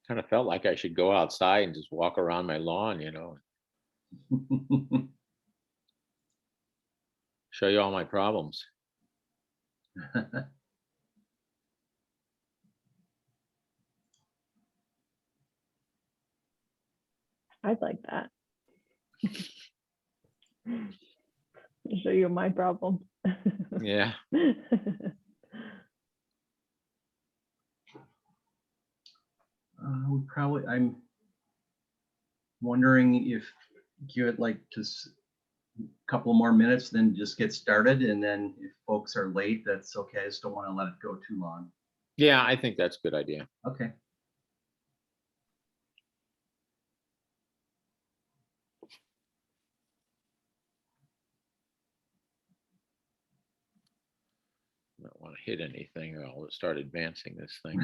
kind of felt like I should go outside and just walk around my lawn, show you all my problems. I'd like that. I'll show you my problem. Yeah. I'm wondering if you would like to a couple more minutes, then just get started. And then if folks are late, that's okay. I just don't want to let it go too long. Yeah, I think that's a good idea. Okay. I don't want to hit anything or I'll start advancing this thing.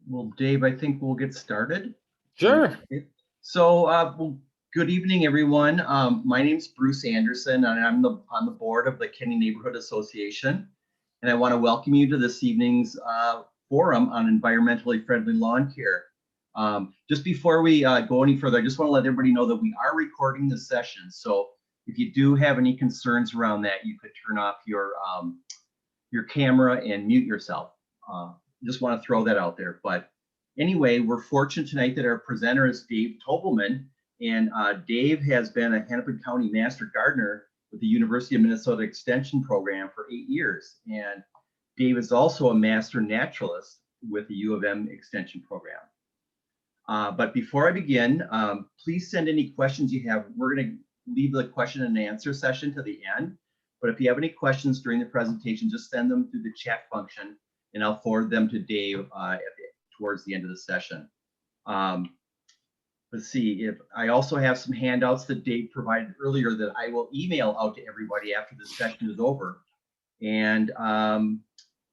Well, Dave, I think we'll get started. Sure. So, well, good evening, everyone. My name's Bruce Anderson, and I'm on the board of the KNA Neighborhood Association. And I want to welcome you to this evening's forum on environmentally friendly lawn care. Just before we go any further, I just want to let everybody know that we are recording this session. So if you do have any concerns around that, you could turn off your camera and mute yourself. Just want to throw that out there. But anyway, we're fortunate tonight that our presenter is Dave Tobelman. And Dave has been a Hennepin County Master Gardener with the University of Minnesota Extension Program for 8 years. And Dave is also a Master Naturalist with the U of M Extension Program. But before I begin, please send any questions you have. We're going to leave the question and answer session to the end. But if you have any questions during the presentation, just send them through the chat function and I'll forward them to Dave towards the end of the session. Let's see, if I also have some handouts that Dave provided earlier that I will email out to everybody after the session is over. And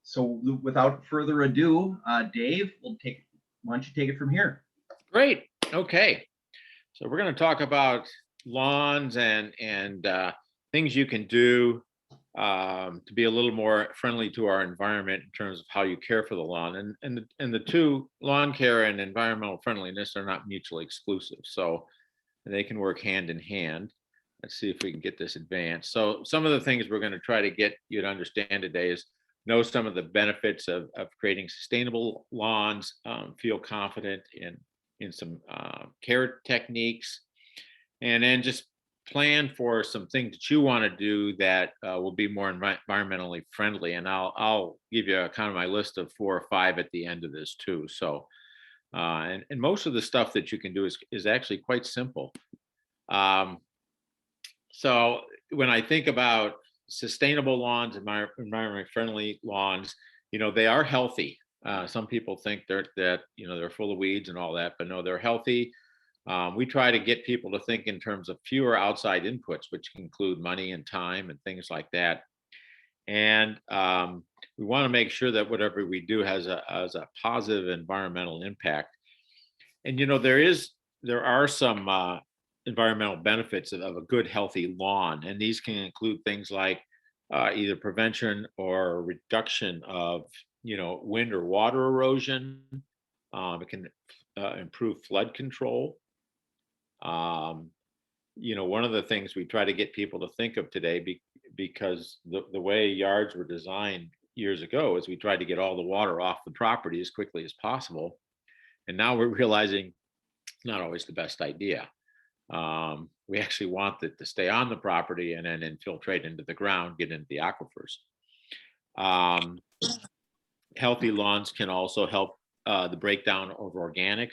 so without further ado, Dave, why don't you take it from here? Great. Okay. So we're going to talk about lawns and things you can do to be a little more friendly to our environment in terms of how you care for the lawn. And the two, lawn care and environmental friendliness, are not mutually exclusive. So they can work hand in hand. Let's see if we can get this advanced. So some of the things we're going to try to get you to understand today is know some of the benefits of creating sustainable lawns, feel confident in some care techniques, and then just plan for some things that you want to do that will be more environmentally friendly. And I'll give you kind of my list of 4 or 5 at the end of this too. So, and most of the stuff that you can do is actually quite simple. So when I think about sustainable lawns, environmentally friendly lawns, they are healthy. Some people think they're full of weeds and all that, but no, they're healthy. We try to get people to think in terms of fewer outside inputs, which include money and time and things like that. And we want to make sure that whatever we do has a positive environmental impact. And there are some environmental benefits of a good, healthy lawn, and these can include things like either prevention or reduction of wind or water erosion. It can improve flood control. One of the things we try to get people to think of today, because the way yards were designed years ago, is we tried to get all the water off the property as quickly as possible. And now we're realizing it's not always the best idea. We actually want it to stay on the property and then infiltrate into the ground, get into the aquifers. Healthy lawns can also help the breakdown of organic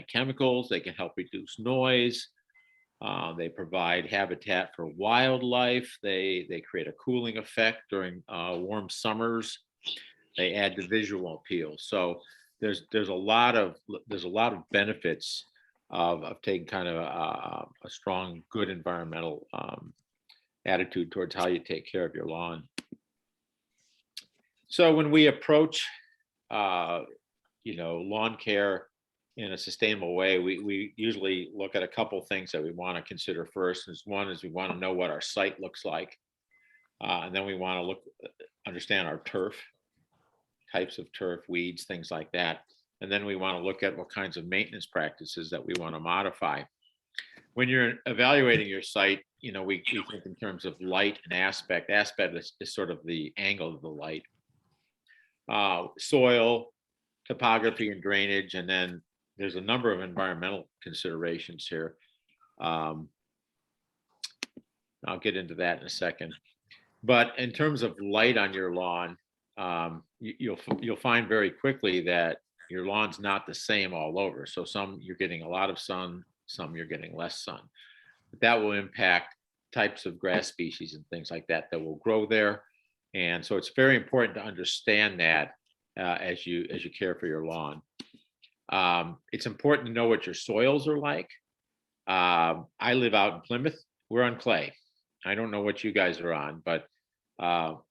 chemicals. They can help reduce noise. They provide habitat for wildlife. They create a cooling effect during warm summers. They add to visual appeal. So there's a lot of benefits of taking kind of a strong, good environmental attitude towards how you take care of your lawn. So when we approach, lawn care in a sustainable way, we usually look at a couple things that we want to consider first. One is we want to know what our site looks like, and then we want to understand our turf, types of turf, weeds, things like that, and then we want to look at what kinds of maintenance practices that we want to modify. When you're evaluating your site, we think in terms of light and aspect. Aspect is sort of the angle of the light. Soil, topography, and drainage, and then there's a number of environmental considerations here. I'll get into that in a second. But in terms of light on your lawn, you'll find very quickly that your lawn's not the same all over. So some you're getting a lot of sun, some you're getting less sun. But that will impact types of grass species and things like that will grow there. And so it's very important to understand that as you care for your lawn. It's important to know what your soils are like. I live out in Plymouth. We're on clay. I don't know what you guys are on, but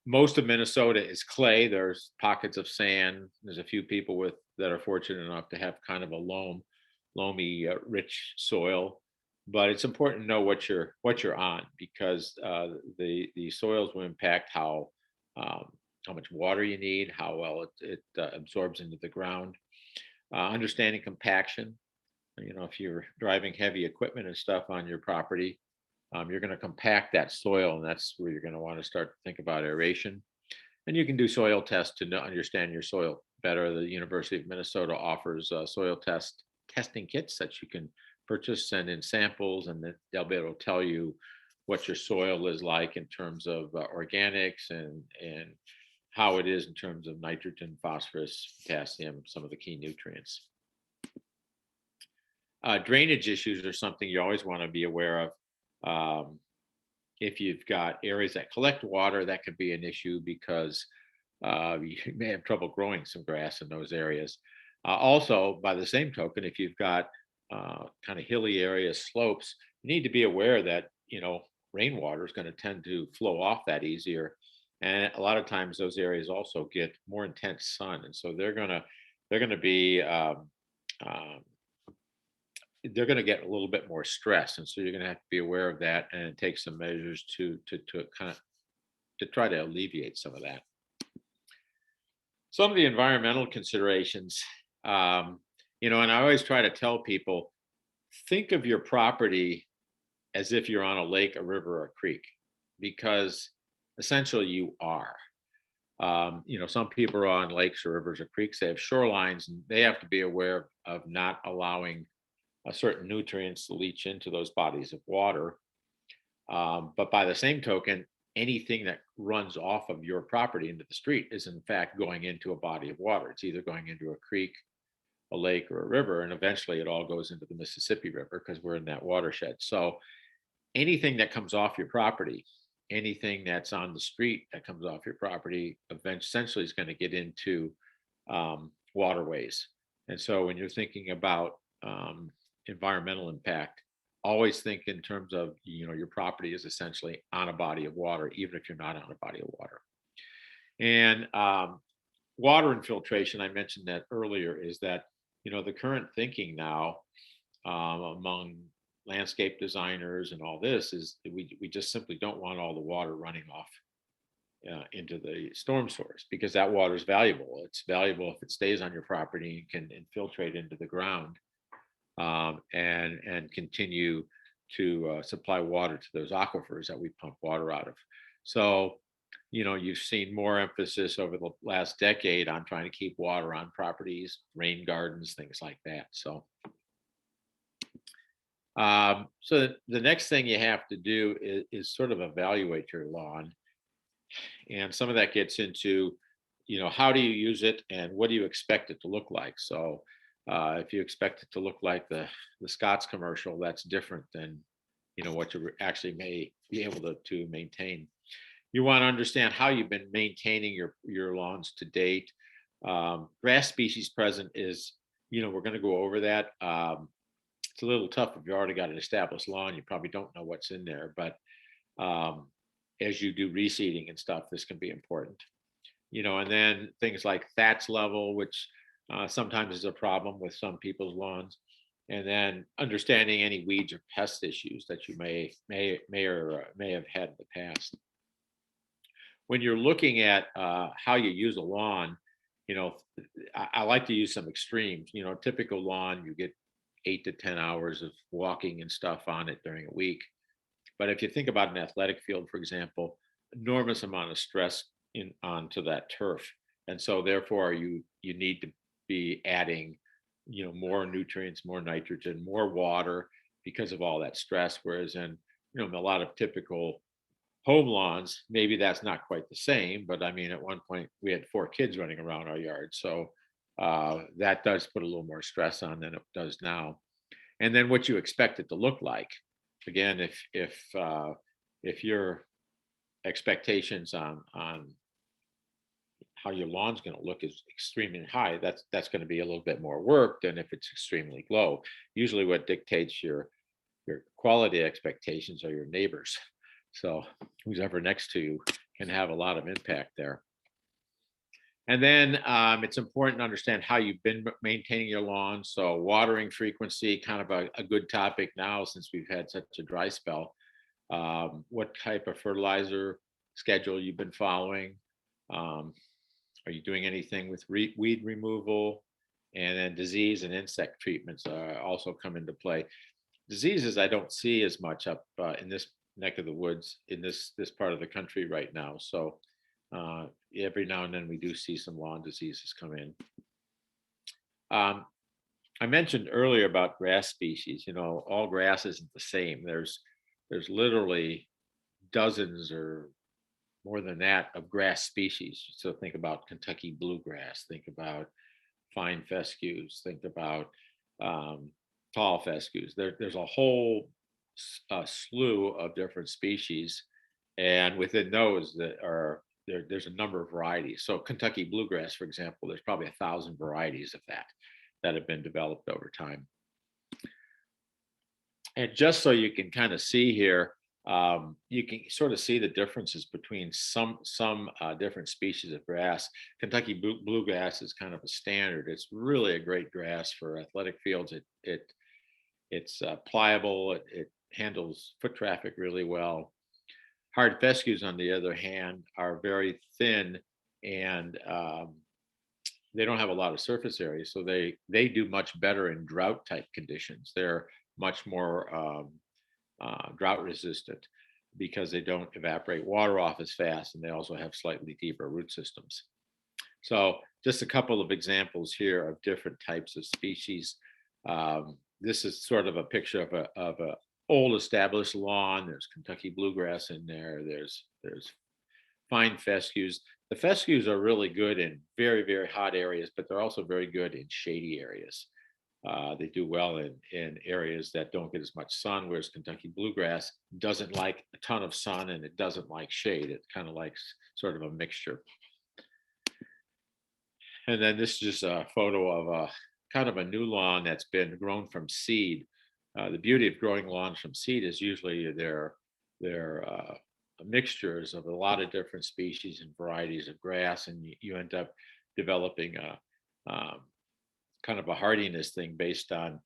most of Minnesota is clay. There's pockets of sand. There's a few people that are fortunate enough to have kind of a loamy, rich soil. But it's important to know what you're on, because the soils will impact how much water you need, how well it absorbs into the ground. Understanding compaction. If you're driving heavy equipment and stuff on your property, you're going to compact that soil, and that's where you're going to want to start to think about aeration. And you can do soil tests to understand your soil better. The University of Minnesota offers soil testing kits that you can purchase, send in samples, and then they'll be able to tell you what your soil is like in terms of organics and how it is in terms of nitrogen, phosphorus, potassium, some of the key nutrients. Drainage issues are something you always want to be aware of. If you've got areas that collect water, that could be an issue, because you may have trouble growing some grass in those areas. Also, by the same token, if you've got kind of hilly areas, slopes, you need to be aware that rainwater is going to tend to flow off that easier, and a lot of times those areas also get more intense sun, and so they're going to be they're going to get a little bit more stress, and so you're going to have to be aware of that and take some measures to kind of to try to alleviate some of that. Some of the environmental considerations, and I always try to tell people, think of your property as if you're on a lake, a river, or a creek, because essentially you are. Some people are on lakes or rivers or creeks. They have shorelines, and they have to be aware of not allowing certain nutrients to leach into those bodies of water. But by the same token, anything that runs off of your property into the street is in fact going into a body of water. It's either going into a creek, a lake, or a river, and eventually it all goes into the Mississippi River, because we're in that watershed. So anything that comes off your property, anything that's on the street that comes off your property, essentially is going to get into waterways. And so when you're thinking about environmental impact, always think in terms of, your property is essentially on a body of water, even if you're not on a body of water. And water infiltration, I mentioned that earlier, is that, the current thinking now among landscape designers and all this is that we just simply don't want all the water running off into the storm source, because that water is valuable. It's valuable if it stays on your property and can infiltrate into the ground and continue to supply water to those aquifers that we pump water out of. So, you've seen more emphasis over the last decade on trying to keep water on properties, rain gardens, things like that. So the next thing you have to do is sort of evaluate your lawn. And some of that gets into how do you use it and what do you expect it to look like? So if you expect it to look like the Scott's commercial, that's different than, what you actually may be able to maintain. You want to understand how you've been maintaining your lawns to date. Grass species present is, we're going to go over that. It's a little tough if you already got an established lawn. You probably don't know what's in there, but um, as you do reseeding and stuff, this can be important. And then things like thatch level, which sometimes is a problem with some people's lawns, and then understanding any weeds or pest issues that you may have had in the past. When you're looking at how you use a lawn, you know, I like to use some extremes. Typical lawn, you get 8 to 10 hours of walking and stuff on it during a week. But if you think about an athletic field, for example, enormous amount of stress onto that turf, and so therefore you need to be adding, more nutrients, more nitrogen, more water because of all that stress. Whereas in a lot of typical home lawns, maybe that's not quite the same. But I mean, at one point we had 4 kids running around our yard, so that does put a little more stress on than it does now. And then what you expect it to look like. Again, if your expectations on how your lawn's going to look is extremely high, that's going to be a little bit more work than if it's extremely low. Usually what dictates your quality expectations are your neighbors. So who's ever next to you can have a lot of impact there. And then it's important to understand how you've been maintaining your lawn. So watering frequency, kind of a good topic now since we've had such a dry spell. What type of fertilizer schedule you've been following? Are you doing anything with weed removal? And then disease and insect treatments also come into play. Diseases I don't see as much up in this neck of the woods in this part of the country right now. So every now and then we do see some lawn diseases come in. I mentioned earlier about grass species. All grass isn't the same. There's literally dozens or more than that of grass species. So think about Kentucky bluegrass, think about fine fescues, think about tall fescues. There's a whole slew of different species, and within those there's a number of varieties. So Kentucky bluegrass, for example, there's probably 1,000 varieties of that have been developed over time. And just so you can kind of see here, you can sort of see the differences between some different species of grass. Kentucky bluegrass is kind of a standard. It's really a great grass for athletic fields. It's pliable. It handles foot traffic really well. Hard fescues, on the other hand, are very thin and they don't have a lot of surface area, so they do much better in drought type conditions. They're much more drought resistant because they don't evaporate water off as fast, and they also have slightly deeper root systems. So just a couple of examples here of different types of species. This is sort of a picture of a old established lawn. There's Kentucky bluegrass in there. There's fine fescues. The fescues are really good in very, very hot areas, but they're also very good in shady areas. They do well in areas that don't get as much sun, whereas Kentucky bluegrass doesn't like a ton of sun and it doesn't like shade. It kind of likes sort of a mixture. And then this is just a photo of a kind of a new lawn that's been grown from seed. The beauty of growing lawns from seed is usually they're mixtures of a lot of different species and varieties of grass, and you end up developing a kind of a hardiness thing based on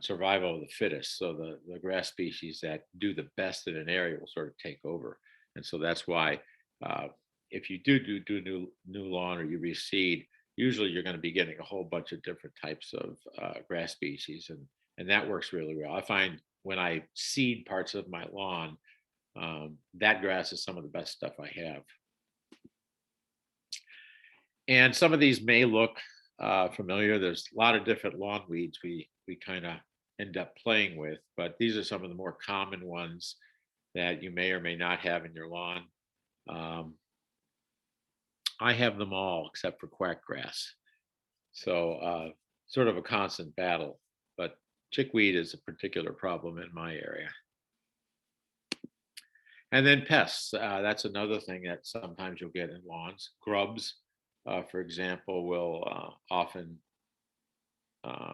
survival of the fittest. So the grass species that do the best in an area will sort of take over. And so that's why if you do new lawn or you reseed, usually you're going to be getting a whole bunch of different types of grass species, and that works really well. I find when I seed parts of my lawn, that grass is some of the best stuff I have. And some of these may look familiar. There's a lot of different lawn weeds we kind of end up playing with, but these are some of the more common ones that you may or may not have in your lawn. I have them all except for quackgrass. So sort of a constant battle, but chickweed is a particular problem in my area. And then pests, that's another thing that sometimes you'll get in lawns. Grubs, for example, will often, uh,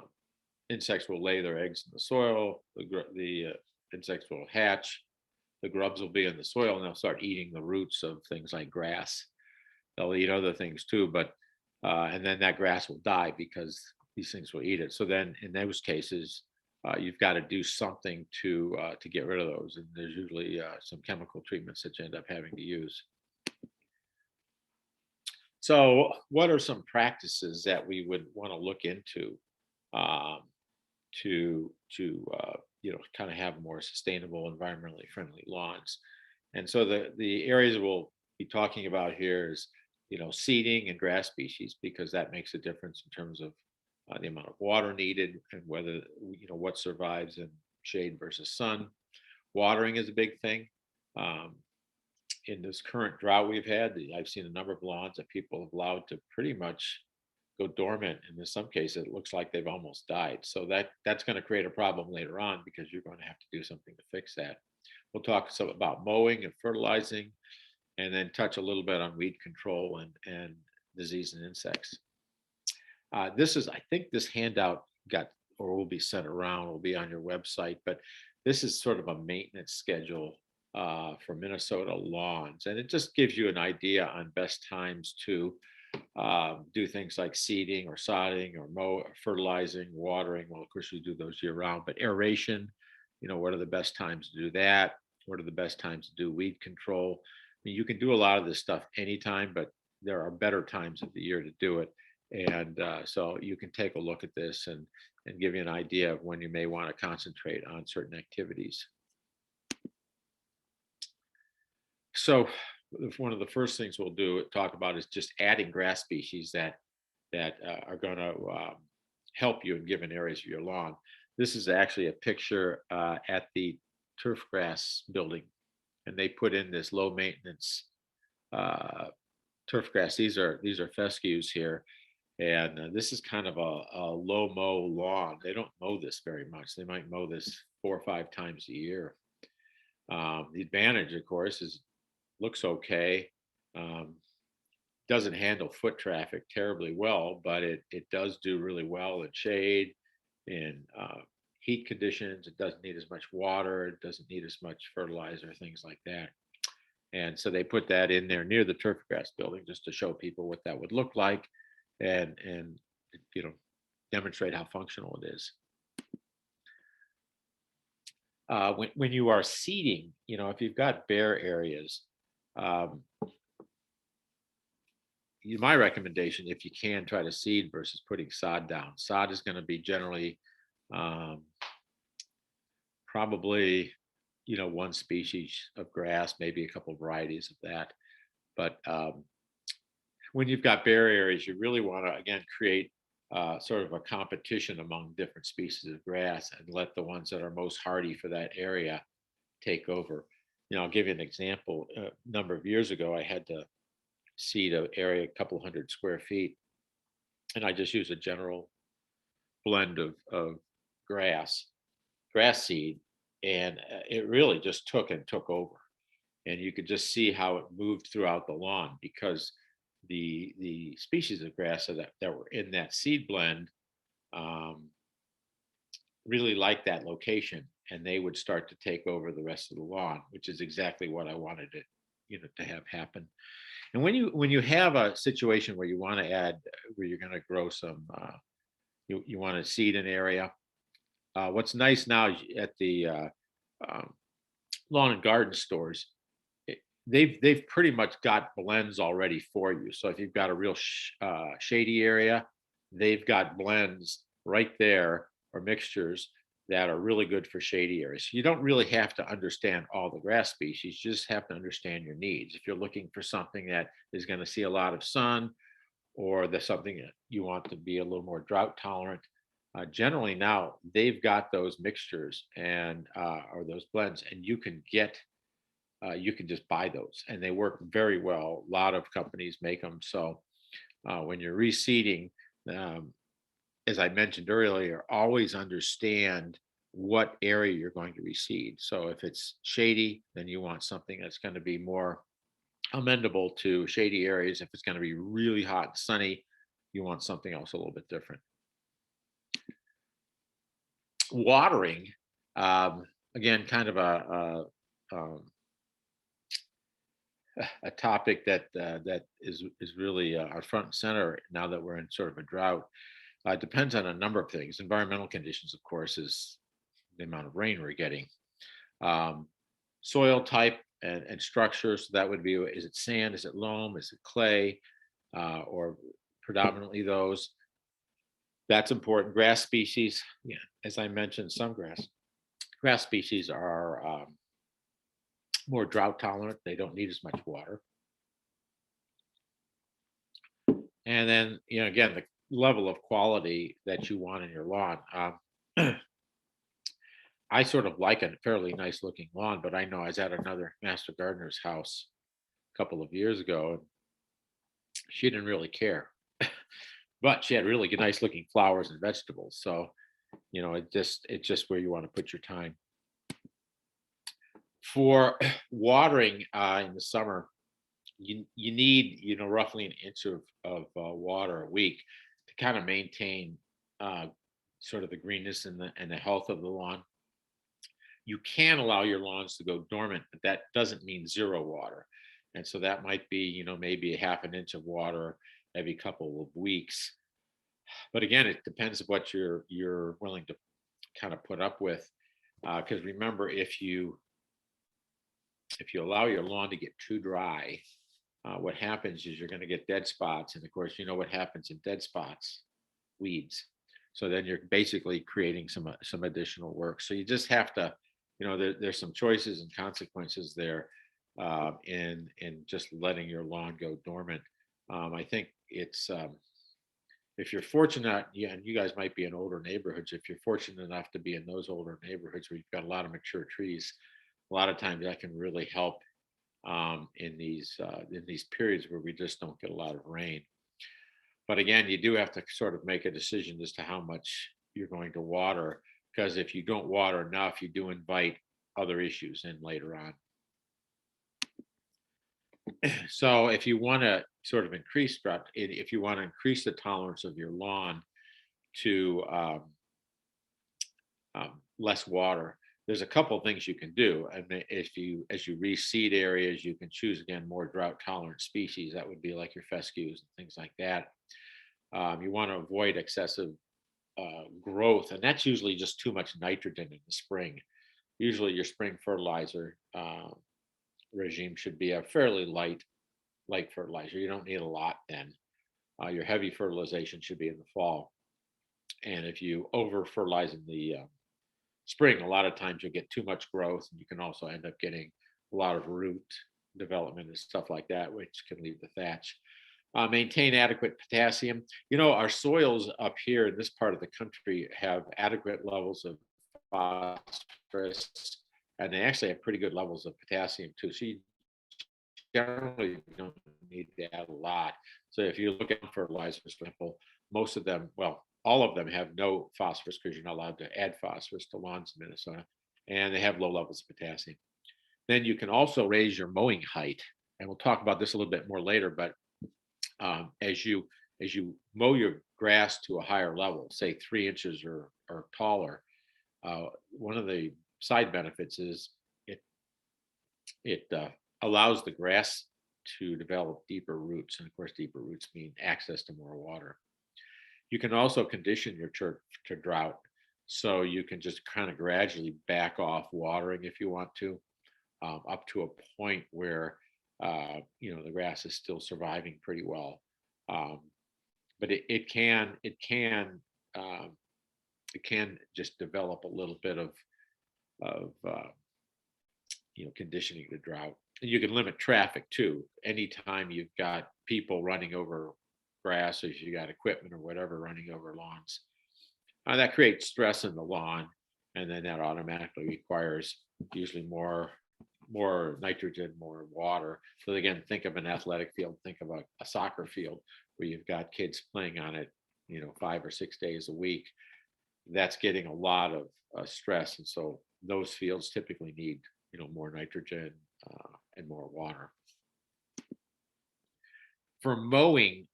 insects will lay their eggs in the soil, the insects will hatch, the grubs will be in the soil and they'll start eating the roots of things like grass. They'll eat other things too, but, and then that grass will die because these things will eat it. So then in those cases, you've got to do something to get rid of those. And there's usually some chemical treatments that you end up having to use. So what are some practices that we would want to look into um, to kind of have more sustainable, environmentally friendly lawns? And so the areas we'll be talking about here is seeding and grass species, because that makes a difference in terms of the amount of water needed and whether what survives in shade versus sun. Watering is a big thing. Um, in this current drought we've had, I've seen a number of lawns that people have allowed to pretty much go dormant, and in some cases it looks like they've almost died. So that's going to create a problem later on, because you're going to have to do something to fix that. We'll talk some about mowing and fertilizing, and then touch a little bit on weed control and disease and insects. I think this handout got, or will be sent around, will be on your website, but this is sort of a maintenance schedule for Minnesota lawns. And it just gives you an idea on best times to do things like seeding or sodding or fertilizing, watering. Well, of course, you do those year round, but aeration, what are the best times to do that? What are the best times to do weed control? I mean, you can do a lot of this stuff anytime, but there are better times of the year to do it. And so you can take a look at this and give you an idea of when you may want to concentrate on certain activities. So one of the first things we'll talk about is just adding grass species that are going to help you in given areas of your lawn. This is actually a picture at the turf grass building, and they put in this low maintenance turf grass. These are fescues here, and this is kind of a low mow lawn. They don't mow this very much. They might mow this 4 or 5 times a year. The advantage, of course, is looks okay. Doesn't handle foot traffic terribly well, but it does do really well in shade, in heat conditions. It doesn't need as much water. It doesn't need as much fertilizer, things like that. And so they put that in there near the turf grass building just to show people what that would look like, and demonstrate how functional it is. When you are seeding, if you've got bare areas, my recommendation, if you can, try to seed versus putting sod down. Sod is going to be generally probably one species of grass, maybe a couple of varieties of that. But when you've got bare areas, you really want to, again, create sort of a competition among different species of grass and let the ones that are most hardy for that area take over. I'll give you an example. A number of years ago, I had to seed an area, a couple hundred square feet, and I just used a general blend of grass seed, and it really just took over. And you could just see how it moved throughout the lawn, because the species of grass that were in that seed blend really liked that location, and they would start to take over the rest of the lawn, which is exactly what I wanted it, to have happen. And when you have a situation where you want to add, where you're going to grow some, you want to seed an area. What's nice now is at the lawn and garden stores, they've pretty much got blends already for you. So if you've got a real shady area, they've got blends right there, or mixtures that are really good for shady areas. You don't really have to understand all the grass species. You just have to understand your needs. If you're looking for something that is going to see a lot of sun, or there's something that you want to be a little more drought tolerant, generally now they've got those mixtures and or those blends, and you can get you can just buy those, and they work very well. A lot of companies make them. So when you're reseeding, um, as I mentioned earlier, always understand what area you're going to reseed. So if it's shady, then you want something that's going to be more amendable to shady areas. If it's going to be really hot and sunny, you want something else a little bit different. Watering, um, again, kind of a topic that is really our front and center now that we're in sort of a drought. It depends on a number of things. Environmental conditions, of course, is the amount of rain we're getting. Um, Soil type and structure. So that would be, is it sand? Is it loam? Is it clay? Or predominantly those. That's important. Grass species, yeah, as I mentioned, some grass species are more drought tolerant. They don't need as much water. And then, again, the level of quality that you want in your lawn. I sort of like a fairly nice looking lawn, but I know I was at another master gardener's house a couple of years ago, and she didn't really care, but she had really nice looking flowers and vegetables. So, it's just where you want to put your time. For watering in the summer, you need roughly an inch of water a week to kind of maintain sort of the greenness and the health of the lawn. You can allow your lawns to go dormant, but that doesn't mean zero water. And so that might be maybe a half an inch of water every couple of weeks. But again, it depends on what you're willing to kind of put up with. Because remember, if you allow your lawn to get too dry, what happens is you're going to get dead spots. And of course, you know what happens in dead spots? Weeds. So then you're basically creating some additional work. So you just have to, there's some choices and consequences there in just letting your lawn go dormant. I think it's if you're fortunate, yeah, and you guys might be in older neighborhoods. If you're fortunate enough to be in those older neighborhoods where you've got a lot of mature trees, a lot of times that can really help in these periods where we just don't get a lot of rain. But again, you do have to sort of make a decision as to how much you're going to water, because if you don't water enough, you do invite other issues in later on. So if you want to sort of increase drought, if you want to increase the tolerance of your lawn to less water, there's a couple of things you can do. And as you reseed areas, you can choose again more drought tolerant species. That would be like your fescues and things like that. You want to avoid excessive growth, and that's usually just too much nitrogen in the spring. Usually your spring fertilizer regime should be a fairly light fertilizer. You don't need a lot then. Your heavy fertilization should be in the fall. And if you over fertilize in the spring, a lot of times you'll get too much growth, and you can also end up getting a lot of root development and stuff like that, which can leave the thatch. Maintain adequate potassium. Our soils up here in this part of the country have adequate levels of phosphorus, and they actually have pretty good levels of potassium too. So you generally don't need to add a lot. So if you look at fertilizers, for example, most of them, well, all of them have no phosphorus because you're not allowed to add phosphorus to lawns in Minnesota, and they have low levels of potassium. Then you can also raise your mowing height, and we'll talk about this a little bit more later, but as you mow your grass to a higher level, say 3 inches or taller, one of the side benefits is it allows the grass to develop deeper roots, and of course, deeper roots mean access to more water. You can also condition your turf to drought, so you can just kind of gradually back off watering if you want to, up to a point where the grass is still surviving pretty well. But it can just develop a little bit of conditioning to drought. And you can limit traffic too. Anytime you've got people running over grass, or if you got equipment or whatever running over lawns, that creates stress in the lawn, and then that automatically requires usually more more nitrogen, more water. So again, think of an athletic field, think of a soccer field where you've got kids playing on it, 5 or 6 days a week. That's getting a lot of stress. And so those fields typically need, more nitrogen and more water. For mowing,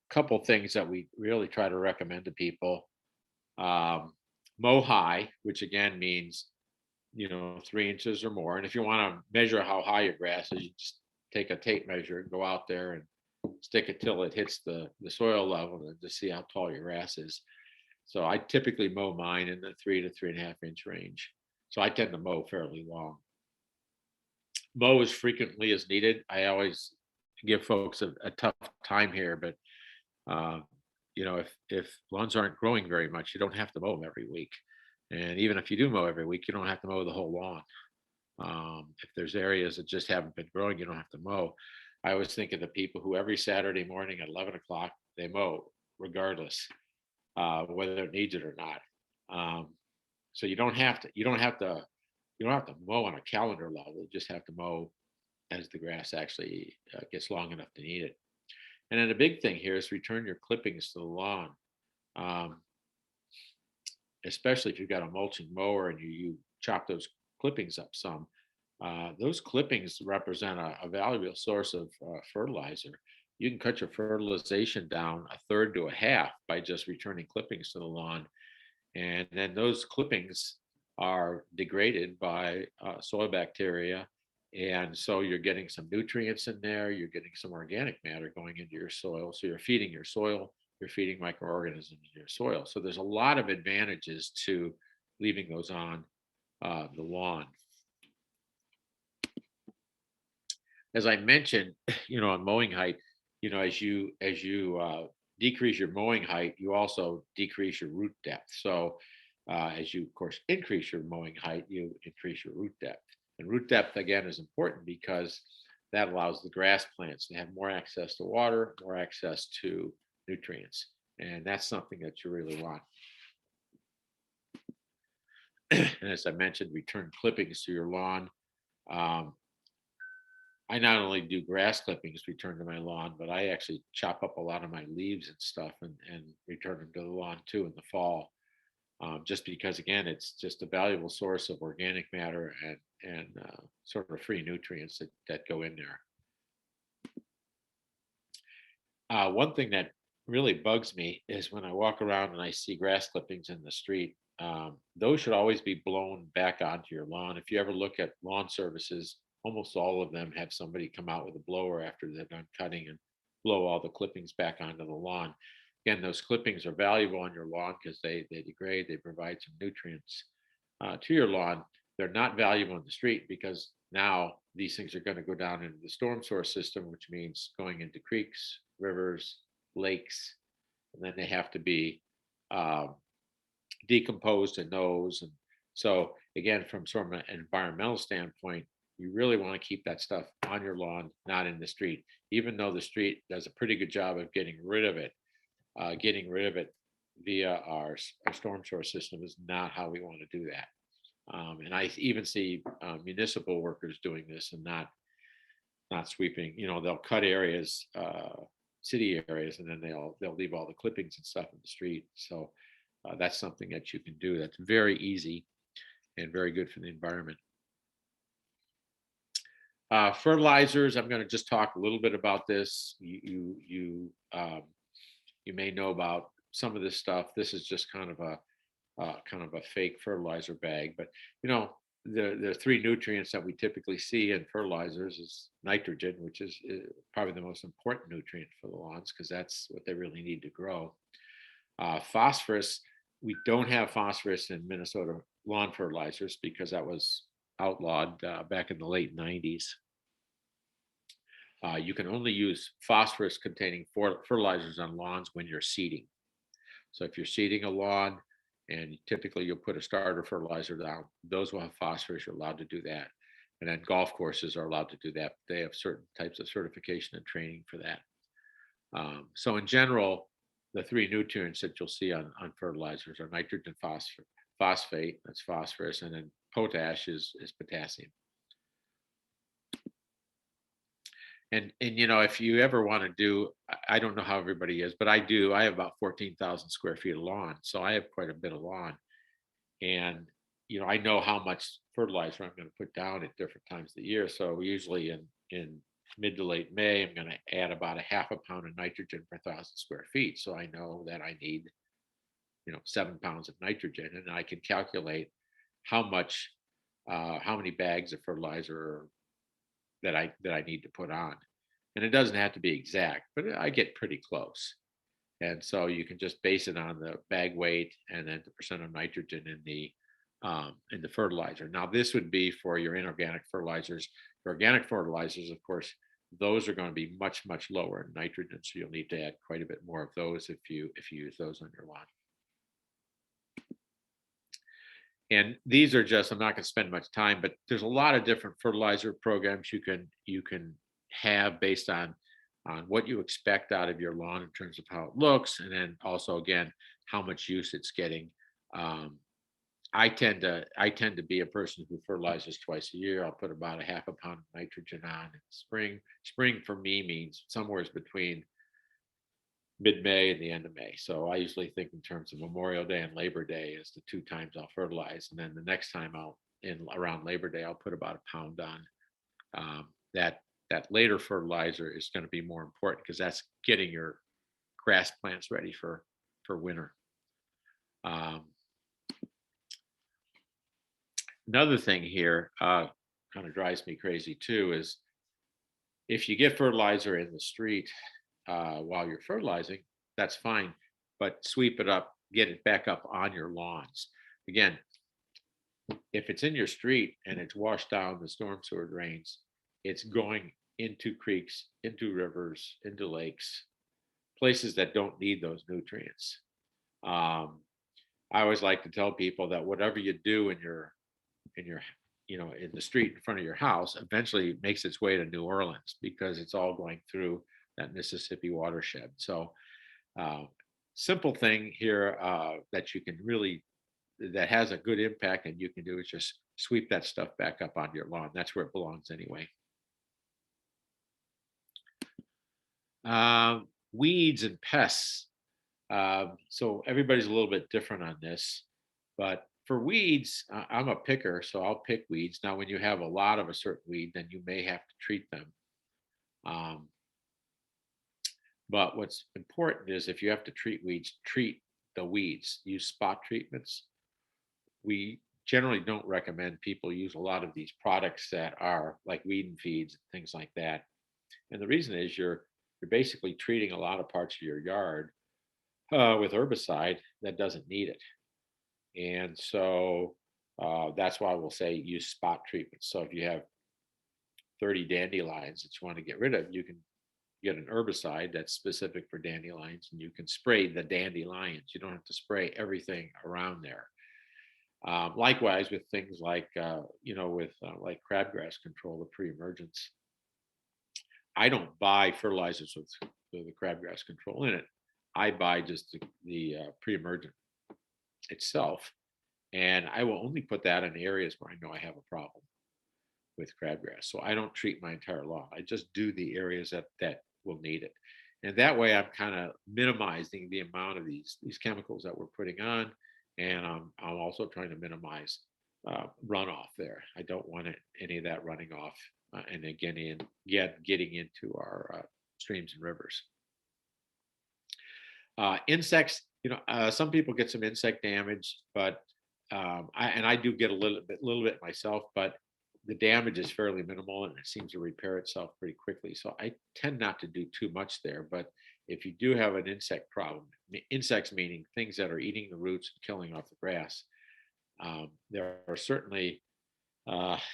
couple things that we really try to recommend to people. Mow high, which again means 3 inches or more. And if you want to measure how high your grass is, you just take a tape measure and go out there and stick it till it hits the soil level and just see how tall your grass is. So I typically mow mine in the 3 to 3.5 inch range. So I tend to mow fairly long. Mow as frequently as needed. I always give folks a tough time here, but if lawns aren't growing very much, you don't have to mow them every week. And even if you do mow every week, you don't have to mow the whole lawn. If there's areas that just haven't been growing, you don't have to mow. I always think of the people who every Saturday morning at 11 o'clock, they mow regardless, whether it needs it or not. So you don't have to mow on a calendar level. You just have to mow as the grass actually gets long enough to need it. And then the big thing here is return your clippings to the lawn. Especially if you've got a mulching mower and you chop those clippings up some. Those clippings represent a valuable source of fertilizer. You can cut your fertilization down a third to a half by just returning clippings to the lawn. And then those clippings are degraded by soil bacteria. And so you're getting some nutrients in there, you're getting some organic matter going into your soil. So you're feeding your soil, you're feeding microorganisms in your soil. So there's a lot of advantages to leaving those on the lawn. As I mentioned, on mowing height, as you decrease your mowing height, you also decrease your root depth. So as you, of course, increase your mowing height, you increase your root depth. And root depth, again, is important because that allows the grass plants to have more access to water, more access to nutrients. And that's something that you really want. And as I mentioned, return clippings to your lawn. I not only do grass clippings return to my lawn, but I actually chop up a lot of my leaves and stuff and return them to the lawn too in the fall. Just because, again, it's just a valuable source of organic matter and sort of free nutrients that go in there. One thing that really bugs me is when I walk around and I see grass clippings in the street. Those should always be blown back onto your lawn. If you ever look at lawn services, almost all of them have somebody come out with a blower after they're done cutting and blow all the clippings back onto the lawn. Again, those clippings are valuable on your lawn because they degrade, they provide some nutrients to your lawn. They're not valuable in the street because now these things are going to go down into the storm source system, which means going into creeks, rivers, lakes, and then they have to be decomposed in those. And so again, from sort of an environmental standpoint, you really want to keep that stuff on your lawn, not in the street, even though the street does a pretty good job of getting rid of it. Getting rid of it via our storm source system is not how we want to do that. And I even see municipal workers doing this and not sweeping. They'll cut areas, city areas, and then they'll leave all the clippings and stuff in the street. So that's something that you can do. That's very easy and very good for the environment. Fertilizers. I'm going to just talk a little bit about this. You may know about some of this stuff. This is just kind of a fake fertilizer bag, but the three nutrients that we typically see in fertilizers is nitrogen, which is probably the most important nutrient for the lawns because that's what they really need to grow. Phosphorus. We don't have phosphorus in Minnesota lawn fertilizers because that was outlawed back in the late 90s. You can only use phosphorus containing fertilizers on lawns when you're seeding. So if you're seeding a lawn and typically you'll put a starter fertilizer down, those will have phosphorus, you're allowed to do that. And then golf courses are allowed to do that. They have certain types of certification and training for that. So in general, the three nutrients that you'll see on fertilizers are nitrogen, phosphate, that's phosphorus, and then potash is potassium. And you know, if you ever want to do, I don't know how everybody is, but I do. I have about 14,000 square feet of lawn, so I have quite a bit of lawn. And you know, I know how much fertilizer I'm going to put down at different times of the year. So usually in mid to late May, I'm going to add about a half a pound of nitrogen per 1,000 square feet. So I know that I need, you know, 7 pounds of nitrogen, and I can calculate how much, how many bags of fertilizer that I need to put on. And it doesn't have to be exact, but I get pretty close. And so you can just base it on the bag weight and then the percent of nitrogen in the fertilizer. Now, this would be for your inorganic fertilizers. Your organic fertilizers, of course, those are going to be much lower in nitrogen, so you'll need to add quite a bit more of those if you use those on your lawn. And these are just, I'm not going to spend much time, but there's a lot of different fertilizer programs you can have based on what you expect out of your lawn in terms of how it looks, and then also again how much use it's getting. Um, I tend to be a person who fertilizes twice a year. I'll put about a half a pound of nitrogen on in spring. Spring for me means somewhere between mid-May and the end of May. So I usually think in terms of Memorial Day and Labor Day as the two times I'll fertilize, and then the next time I'll in around Labor Day I'll put about a pound on. That later fertilizer is going to be more important because that's getting your grass plants ready for winter. Um, Another thing here kind of drives me crazy too is if you get fertilizer in the street while you're fertilizing, that's fine, but sweep it up, get it back up on your lawns. Again, if it's in your street and it's washed down the storm sewer drains, it's going into creeks, into rivers, into lakes, places that don't need those nutrients. Um, I always like to tell people that whatever you do in your in the street in front of your house eventually makes its way to New Orleans because it's all going through that Mississippi watershed. So uh, simple thing here that you can really that has a good impact and you can do is just sweep that stuff back up on your lawn. That's where it belongs anyway. Weeds and pests. So everybody's a little bit different on this, but for weeds, I'm a picker, so I'll pick weeds. Now, when you have a lot of a certain weed, then you may have to treat them. Um, but what's important is if you have to treat weeds, treat the weeds. Use spot treatments. We generally don't recommend people use a lot of these products that are like weed and feeds and things like that. And the reason is you're basically treating a lot of parts of your yard with herbicide that doesn't need it. And so that's why we'll say use spot treatment. So if you have 30 dandelions that you want to get rid of, you can get an herbicide that's specific for dandelions and you can spray the dandelions. You don't have to spray everything around there. Likewise with things like, with like crabgrass control, the pre-emergence. I don't buy fertilizers with the crabgrass control in it. I buy just the pre-emergent itself, and I will only put that in areas where I know I have a problem with crabgrass. So I don't treat my entire lawn. I just do the areas that will need it, and that way I'm kind of minimizing the amount of these chemicals that we're putting on, and I'm also trying to minimize runoff there. I don't want any of that running off, and again, getting into our streams and rivers. Insects, some people get some insect damage, but I do get a little bit myself, but the damage is fairly minimal and it seems to repair itself pretty quickly. So I tend not to do too much there. But if you do have an insect problem, insects meaning things that are eating the roots and killing off the grass, there are certainly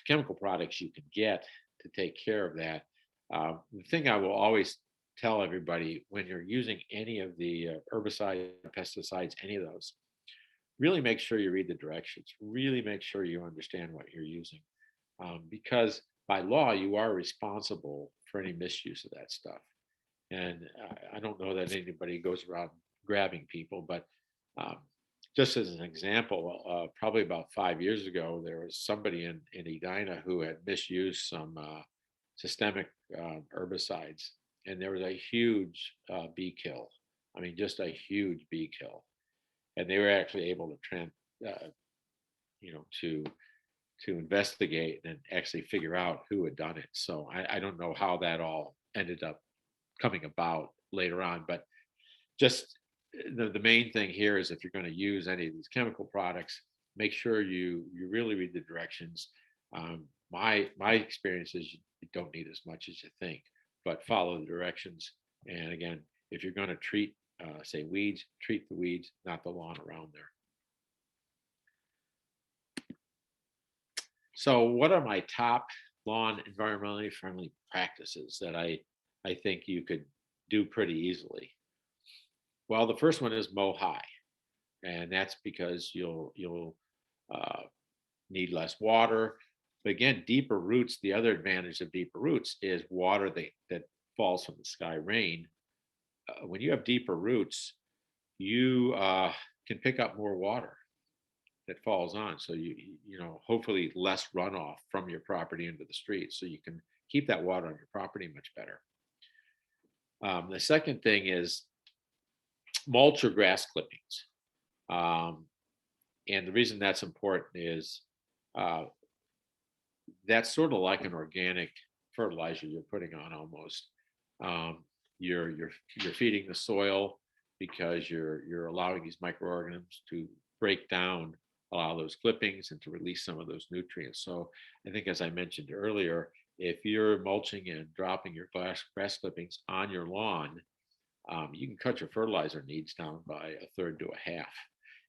chemical products you can get to take care of that. The thing I will always tell everybody when you're using any of the herbicides, pesticides, any of those, really make sure you read the directions. Really make sure you understand what you're using, because by law you are responsible for any misuse of that stuff. And I don't know that anybody goes around grabbing people, but just as an example, probably about 5 years ago, there was somebody in Edina who had misused some systemic herbicides, and there was a huge bee kill. I mean, just a huge bee kill, and they were actually able to to investigate and actually figure out who had done it. So I don't know how that all ended up coming about later on, but just the main thing here is if you're going to use any of these chemical products, make sure you really read the directions. My experience is you don't need as much as you think, but follow the directions. And again, if you're going to treat, say, weeds, treat the weeds, not the lawn around there. So what are my top lawn environmentally friendly practices that I think you could do pretty easily? Well, the first one is mow high, and that's because you'll uh, need less water. But again, deeper roots, the other advantage of deeper roots is water that falls from the sky, rain. When you have deeper roots, you can pick up more water that falls on. So hopefully less runoff from your property into the street. So you can keep that water on your property much better. The second thing is mulch or grass clippings. And the reason that's important is that's sort of like an organic fertilizer you're putting on almost. You're feeding the soil because you're allowing these microorganisms to break down a lot of those clippings and to release some of those nutrients. So I think, as I mentioned earlier, if you're mulching and dropping your grass clippings on your lawn, you can cut your fertilizer needs down by a third to a half.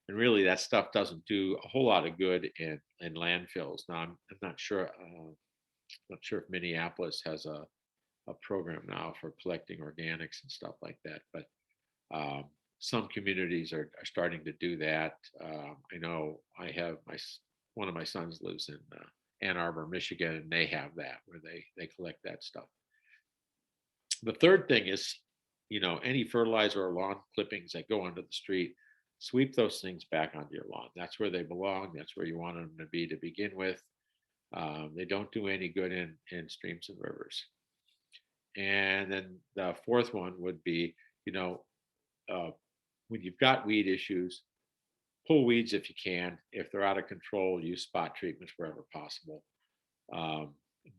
And really, that stuff doesn't do a whole lot of good in landfills. Now, I'm not sure. Not sure if Minneapolis has a program now for collecting organics and stuff like that, but some communities are starting to do that. I know I have one of my sons lives in Ann Arbor, Michigan, and they have that where they collect that stuff. The third thing is, any fertilizer or lawn clippings that go onto the street, sweep those things back onto your lawn. That's where they belong. That's where you want them to be to begin with. They don't do any good in streams and rivers. And then the fourth one would be, when you've got weed issues, pull weeds if you can. If they're out of control, use spot treatments wherever possible.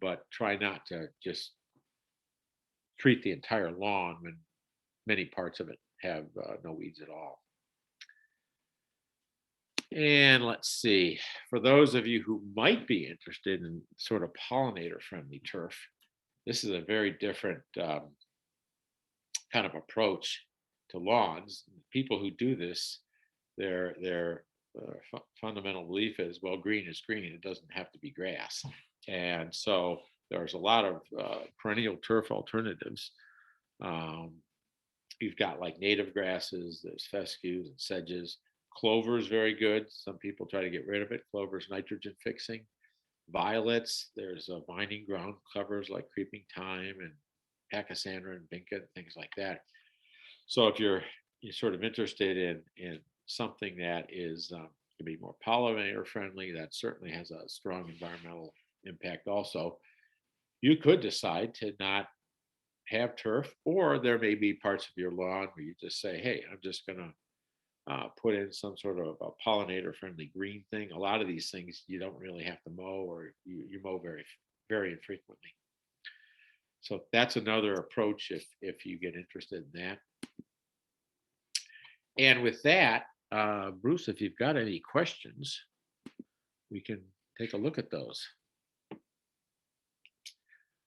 But try not to just treat the entire lawn when many parts of it have no weeds at all. And let's see, for those of you who might be interested in sort of pollinator friendly turf, this is a very different kind of approach to lawns. People who do this, their fundamental belief is, well, green is green. It doesn't have to be grass. And so there's a lot of perennial turf alternatives. You've got like native grasses, there's fescues and sedges. Clover is very good. Some people try to get rid of it. Clover is nitrogen fixing. Violets, there's vining ground covers like creeping thyme and pachysandra and vinca, things like that. So if you're sort of interested in something that is going to be more pollinator friendly, that certainly has a strong environmental impact also, you could decide to not have turf, or there may be parts of your lawn where you just say, hey, I'm just going to put in some sort of a pollinator friendly green thing. A lot of these things you don't really have to mow, or you mow very, very infrequently. So that's another approach if you get interested in that. And with that, Bruce, if you've got any questions, we can take a look at those.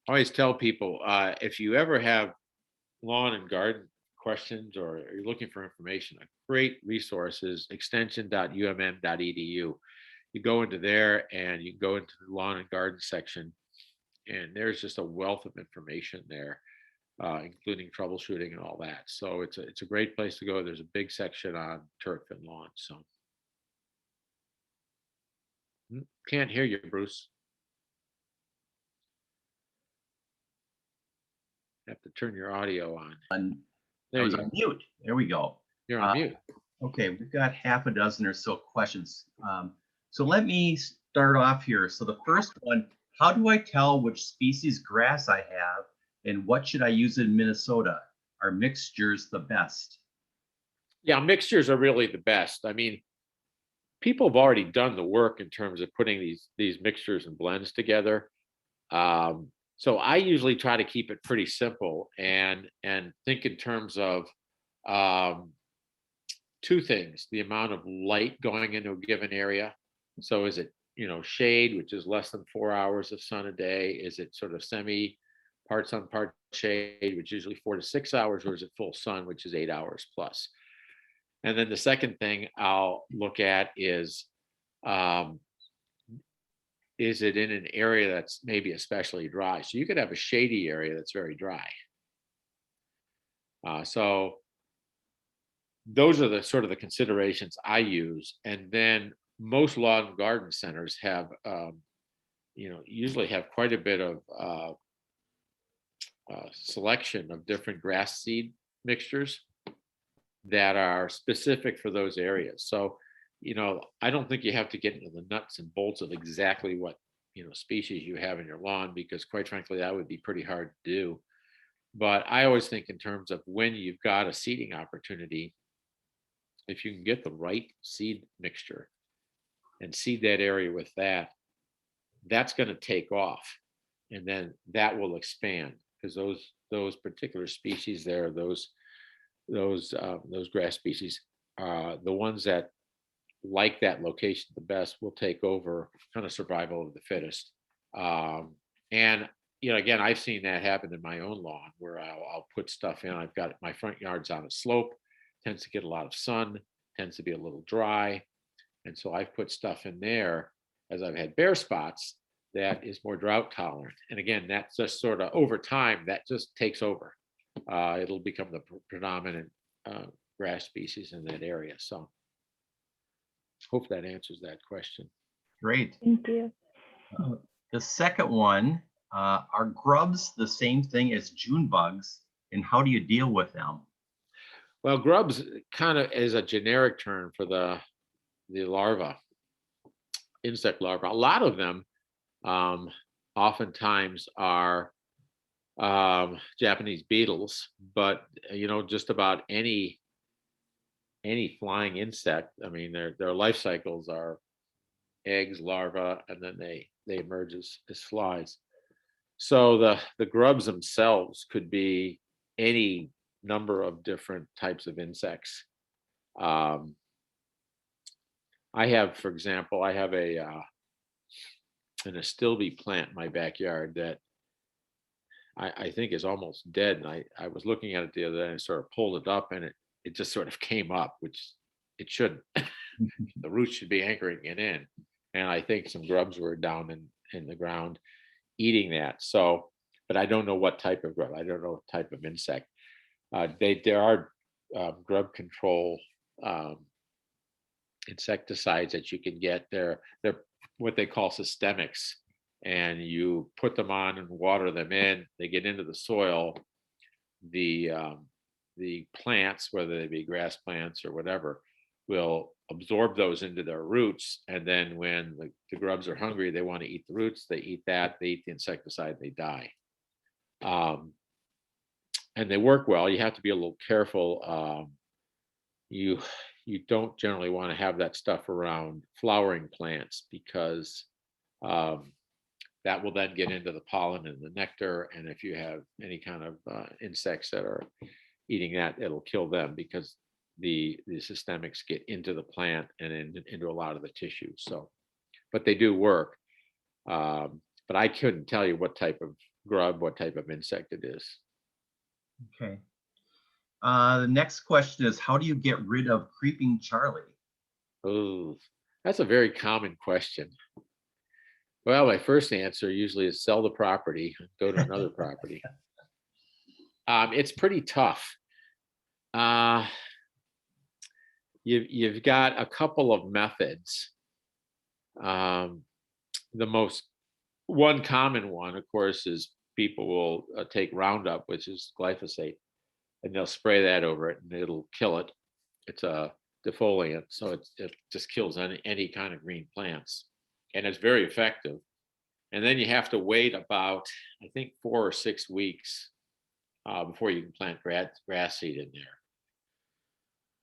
I always tell people, if you ever have lawn and garden questions or you're looking for information, a great resource is extension.umm.edu. You go into there and you go into the lawn and garden section, and there's just a wealth of information there, including troubleshooting and all that. So it's a great place to go. There's a big section on turf and lawn. So can't hear you, Bruce. Have to turn your audio on. I was on mute. There we go. You're on mute. Okay, we've got half a dozen or so questions. So let me start off here. So the first one, How do I tell which species grass I have and what should I use in Minnesota? Are mixtures the best? Yeah, mixtures are really the best. I mean, people have already done the work in terms of putting these mixtures and blends together. So I usually try to keep it pretty simple and think in terms of um, two things: the amount of light going into a given area. So is it, shade, which is less than 4 hours of sun a day? Is it sort of semi part sun, part shade, which is usually 4 to 6 hours, or is it full sun, which is 8 hours plus? And then the second thing I'll look at um, is it in an area that's maybe especially dry? So you could have a shady area that's very dry. So those are the sort of the considerations I use. And then most lawn and garden centers have, usually have quite a bit of selection of different grass seed mixtures that are specific for those areas. So, I don't think you have to get into the nuts and bolts of exactly what, species you have in your lawn, because quite frankly, that would be pretty hard to do. But I always think in terms of when you've got a seeding opportunity, if you can get the right seed mixture and seed that area with that, that's going to take off. And then that will expand, because those particular species there, those grass species, the ones that like that location the best will take over, kind of survival of the fittest. And again, I've seen that happen in my own lawn, where I'll put stuff in. I've got my front yard's on a slope, tends to get a lot of sun, tends to be a little dry, and so I've put stuff in there as I've had bare spots that is more drought tolerant. And again, that's just sort of over time that just takes over. It'll become the predominant grass species in that area. So hope that answers that question. Great. Thank you. The second one, are grubs the same thing as June bugs, and how do you deal with them? Well, grubs kind of is a generic term for the larva, insect larva. A lot of them oftentimes are Japanese beetles, but just about any flying insect. I mean, their life cycles are eggs, larvae, and then they emerge as flies. So the grubs themselves could be any number of different types of insects. I have, for example, I have an astilbe plant in my backyard that I think is almost dead. And I was looking at it the other day and sort of pulled it up, and it just sort of came up, which it shouldn't. The roots should be anchoring it in. And I think some grubs were down in the ground eating that. So, but I don't know what type of grub. I don't know what type of insect. There are grub control insecticides that you can get. They're what they call systemics, and you put them on and water them in. They get into the soil. The plants, whether they be grass plants or whatever, will absorb those into their roots. And then when the grubs are hungry, they want to eat the roots. They eat that. They eat the insecticide. They die. And they work well. You have to be a little careful. You don't generally want to have that stuff around flowering plants, because that will then get into the pollen and the nectar. And if you have any kind of insects that are eating that, it'll kill them, because the systemics get into the plant and into a lot of the tissue. So, but they do work. But I couldn't tell you what type of grub, what type of insect it is. Okay. The next question is, how do you get rid of creeping Charlie? Oh, that's a very common question. Well, my first answer usually is sell the property, go to another property. It's pretty tough. You've got a couple of methods. One common one, of course, is people will take Roundup, which is glyphosate, and they'll spray that over it, and it'll kill it. It's a defoliant, so it just kills any kind of green plants, and it's very effective. And then you have to wait about, I think, 4 or 6 weeks before you can plant grass seed in there.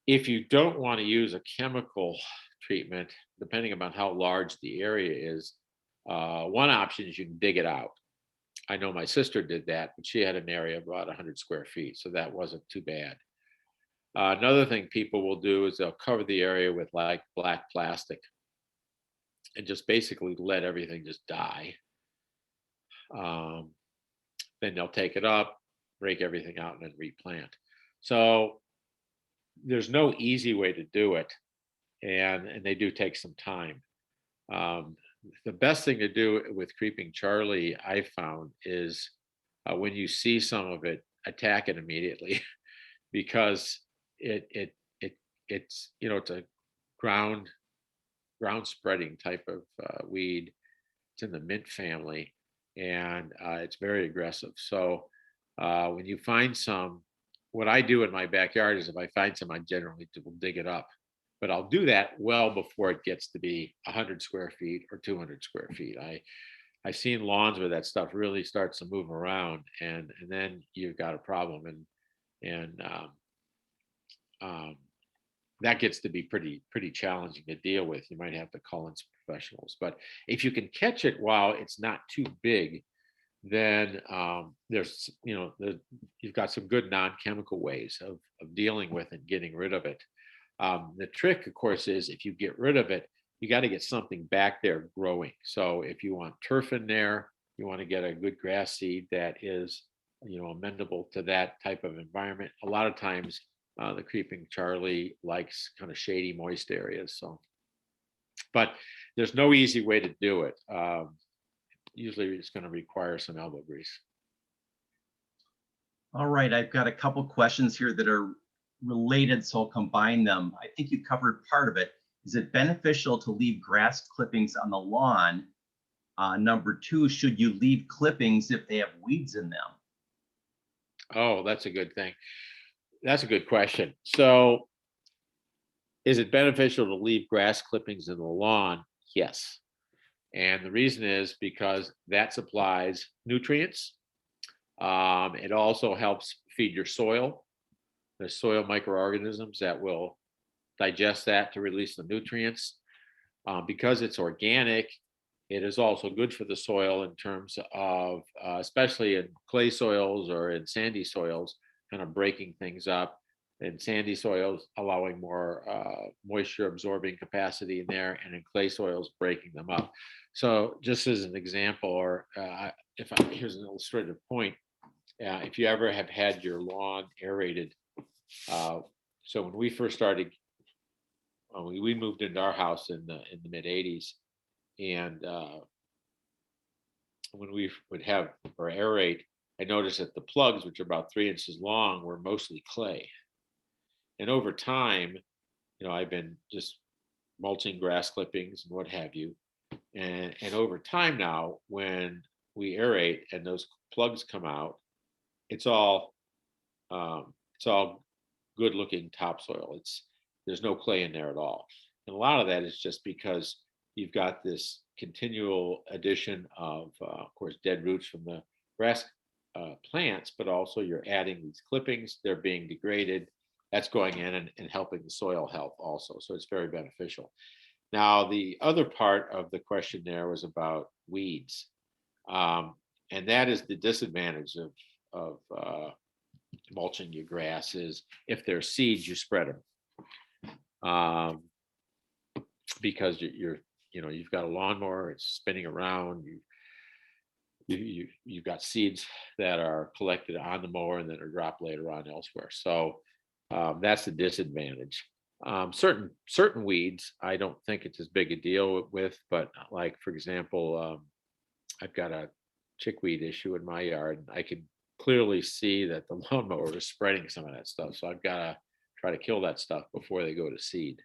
If you don't want to use a chemical treatment, depending upon how large the area is, one option is you can dig it out. I know my sister did that, but she had an area of about 100 square feet, so that wasn't too bad. Another thing people will do is they'll cover the area with like black plastic and just basically let everything just die. Then they'll take it up, break everything out, and then replant. So there's no easy way to do it, and they do take some time. The best thing to do with creeping Charlie, I found, is when you see some of it, attack it immediately because it's it's a ground spreading type of weed. It's in the mint family, and it's very aggressive. So when you find some, what I do in my backyard is if I find some, I generally will dig it up. But I'll do that well before it gets to be 100 square feet or 200 square feet. I've seen lawns where that stuff really starts to move around, and then you've got a problem, and that gets to be pretty challenging to deal with. You might have to call in some professionals. But if you can catch it while it's not too big, then you've got some good non-chemical ways of dealing with and getting rid of it. The trick, of course, is if you get rid of it, you got to get something back there growing. So if you want turf in there, you want to get a good grass seed that is, amendable to that type of environment. A lot of times, the creeping Charlie likes kind of shady, moist areas. So, but there's no easy way to do it. Usually, it's going to require some elbow grease. All right, I've got a couple questions here that are related, so I'll combine them. I think you covered part of it. Is it beneficial to leave grass clippings on the lawn? Number two, should you leave clippings if they have weeds in them? Oh, that's a good thing. That's a good question. So, is it beneficial to leave grass clippings in the lawn? Yes. And the reason is because that supplies nutrients. It also helps feed your soil. There's soil microorganisms that will digest that to release the nutrients. Because it's organic, it is also good for the soil in terms of, especially in clay soils or in sandy soils, kind of breaking things up. In sandy soils, allowing more moisture absorbing capacity in there, and in clay soils, breaking them up. So, just as an example, or here's an illustrative point. If you ever have had your lawn aerated, so when we first started, we moved into our house in the mid '80s, and when we would have or aerate, I noticed that the plugs, which are about 3 inches long, were mostly clay. And over time, I've been just mulching grass clippings and what have you. And over time now, when we aerate and those plugs come out, it's all good looking topsoil. There's no clay in there at all. And a lot of that is just because you've got this continual addition of course, dead roots from the grass plants, but also you're adding these clippings, they're being degraded. That's going in and helping the soil health also. So it's very beneficial. Now, the other part of the question there was about weeds. And that is the disadvantage of mulching your grass is if there's seeds, you spread them. Because you've got a lawnmower, it's spinning around, you've got seeds that are collected on the mower and then are dropped later on elsewhere. So that's the disadvantage. Certain weeds, I don't think it's as big a deal with, but like, for example, I've got a chickweed issue in my yard. I can clearly see that the lawnmower is spreading some of that stuff. So I've got to try to kill that stuff before they go to seed.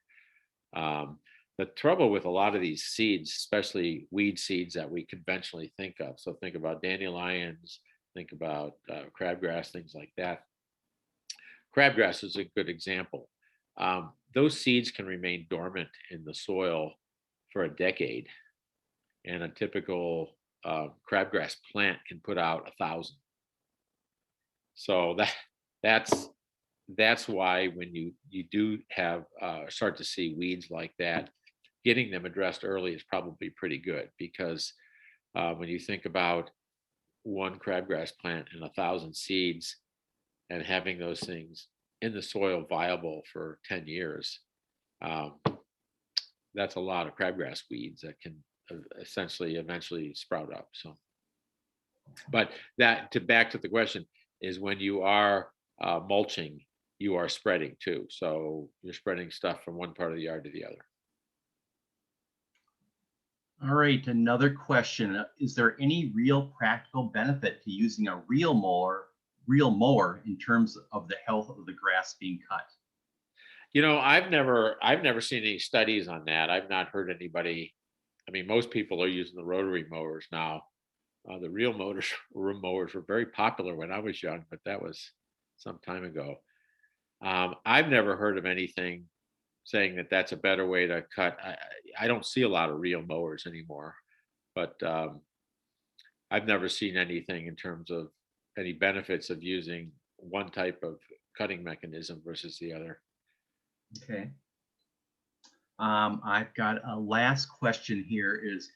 The trouble with a lot of these seeds, especially weed seeds that we conventionally think of, so think about dandelions, think about crabgrass, things like that. Crabgrass is a good example. Those seeds can remain dormant in the soil for a decade. And a typical crabgrass plant can put out 1,000. So that's why when you do have start to see weeds like that, getting them addressed early is probably pretty good, because when you think about one crabgrass plant and 1,000 seeds, and having those things in the soil viable for 10 years, um, that's a lot of crabgrass weeds that can essentially eventually sprout up. So, but back to the question is, when you are mulching, you are spreading too. So you're spreading stuff from one part of the yard to the other. All right, another question. Is there any real practical benefit to using a real mower in terms of the health of the grass being cut? I've never seen any studies on that. I've not heard anybody. I mean, most people are using the rotary mowers now. The real mowers were very popular when I was young, but that was some time ago. I've never heard of anything saying that that's a better way to cut. I don't see a lot of real mowers anymore, but I've never seen anything in terms of any benefits of using one type of cutting mechanism versus the other. Okay. I've got a last question here is,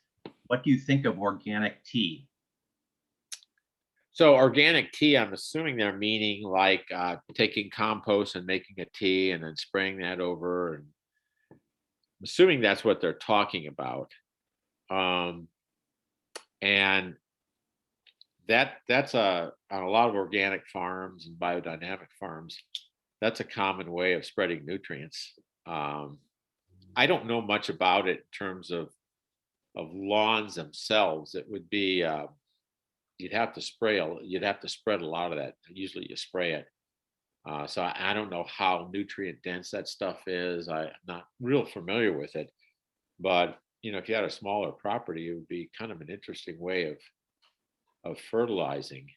what do you think of organic tea? So organic tea, I'm assuming they're meaning like taking compost and making a tea and then spraying that over. And I'm assuming that's what they're talking about. And that's on a lot of organic farms and biodynamic farms. That's a common way of spreading nutrients. I don't know much about it in terms of lawns themselves. It would be you'd have to spread a lot of that. Usually you spray it. So I don't know how nutrient dense that stuff is. I'm not real familiar with it, but if you had a smaller property, it would be kind of an interesting way of fertilizing.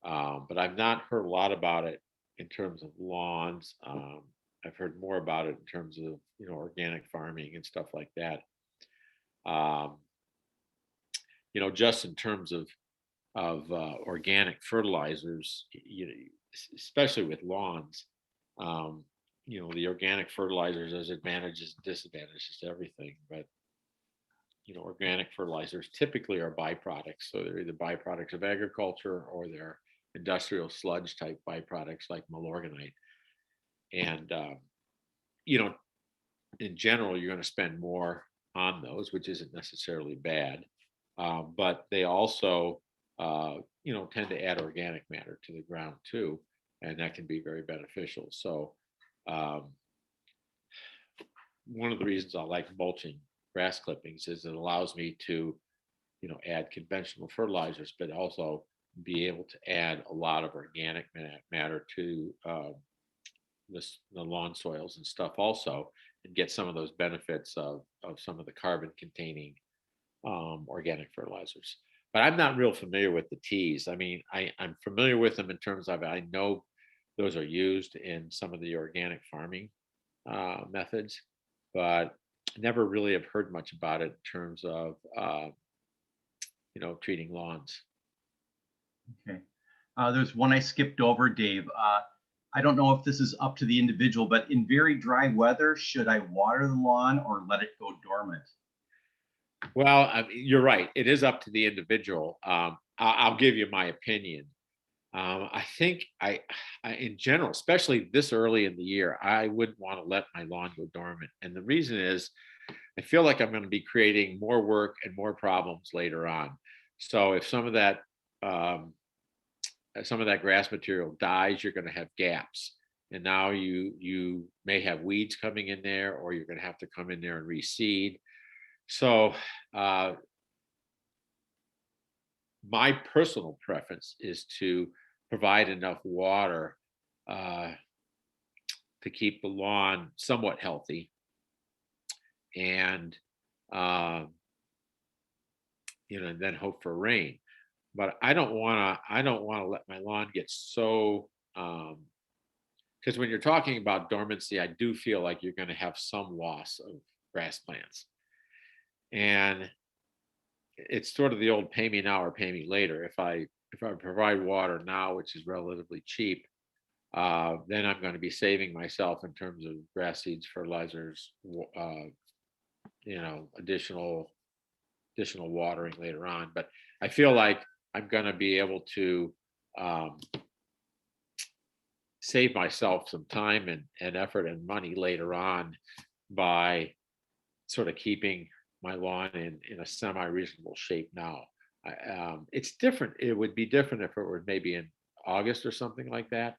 But I've not heard a lot about it in terms of lawns. I've heard more about it in terms of organic farming and stuff like that. Just in terms of organic fertilizers, especially with lawns, the organic fertilizers, there's advantages and disadvantages to everything. But organic fertilizers typically are byproducts, so they're either byproducts of agriculture or they're industrial sludge type byproducts like malorganite. And in general, you're going to spend more on those, which isn't necessarily bad, but they also tend to add organic matter to the ground too, and that can be very beneficial. So one of the reasons I like mulching grass clippings is it allows me to add conventional fertilizers, but also be able to add a lot of organic matter to the lawn soils and stuff also, and get some of those benefits of some of the carbon containing organic fertilizers. But I'm not real familiar with the teas. I mean, I'm familiar with them in terms of, I know those are used in some of the organic farming methods, but never really have heard much about it in terms of treating lawns. Okay. There's one I skipped over, Dave. I don't know if this is up to the individual, but in very dry weather, should I water the lawn or let it go dormant? Well, I mean, you're right. It is up to the individual. I'll give you my opinion. I think in general, especially this early in the year, I wouldn't want to let my lawn go dormant. And the reason is, I feel like I'm going to be creating more work and more problems later on. So if some of that grass material dies, you're going to have gaps, and now you may have weeds coming in there, or you're going to have to come in there and reseed. So my personal preference is to provide enough water to keep the lawn somewhat healthy, and and then hope for rain. But I don't want to let my lawn get so, because when you're talking about dormancy, I do feel like you're going to have some loss of grass plants. And it's sort of the old pay me now or pay me later. If I provide water now, which is relatively cheap, then I'm going to be saving myself in terms of grass seeds, fertilizers, additional watering later on. But I feel like I'm going to be able to save myself some time and effort and money later on by sort of keeping my lawn in a semi-reasonable shape now. It's different. It would be different if it were maybe in August or something like that.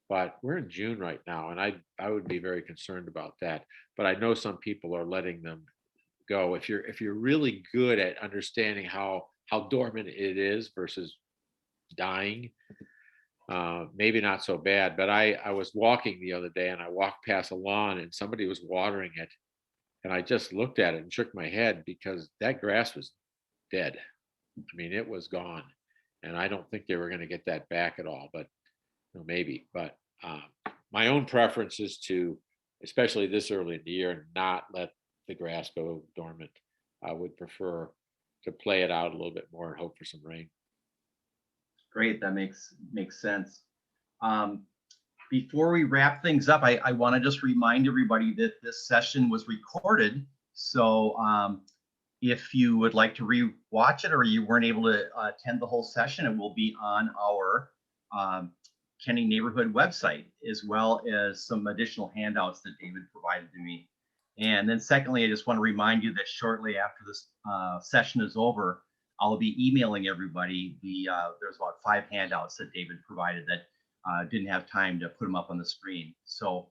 But we're in June right now, and I would be very concerned about that. But I know some people are letting them go. If you're really good at understanding how dormant it is versus dying, maybe not so bad. But I was walking the other day, and I walked past a lawn, and somebody was watering it, and I just looked at it and shook my head because that grass was dead. I mean, it was gone, and I don't think they were going to get that back at all. But maybe. But my own preference is to, especially this early in the year, not let the grass go dormant. I would prefer to play it out a little bit more and hope for some rain. Great, that makes sense. Before we wrap things up, I want to just remind everybody that this session was recorded. So if you would like to re-watch it or you weren't able to attend the whole session, it will be on our KNA neighborhood website, as well as some additional handouts that David provided to me. And then secondly, I just want to remind you that shortly after this session is over, I'll be emailing everybody there's about 5 handouts that David provided that didn't have time to put them up on the screen. So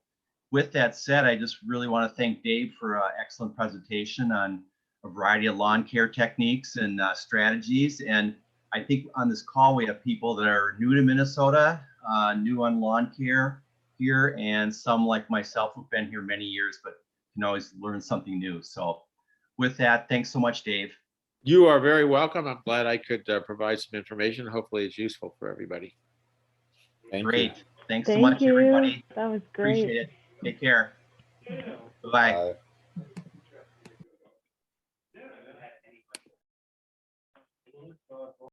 with that said, I just really want to thank Dave for an excellent presentation on a variety of lawn care techniques and strategies. And I think on this call, we have people that are new to Minnesota, new on lawn care here, and some like myself who've been here many years, but can always learn something new. So with that, thanks so much, Dave. You are very welcome. I'm glad I could provide some information. Hopefully it's useful for everybody. Great. Thanks so Thank much, you. everybody. That was great. Appreciate it. Take care. Bye-bye. Bye.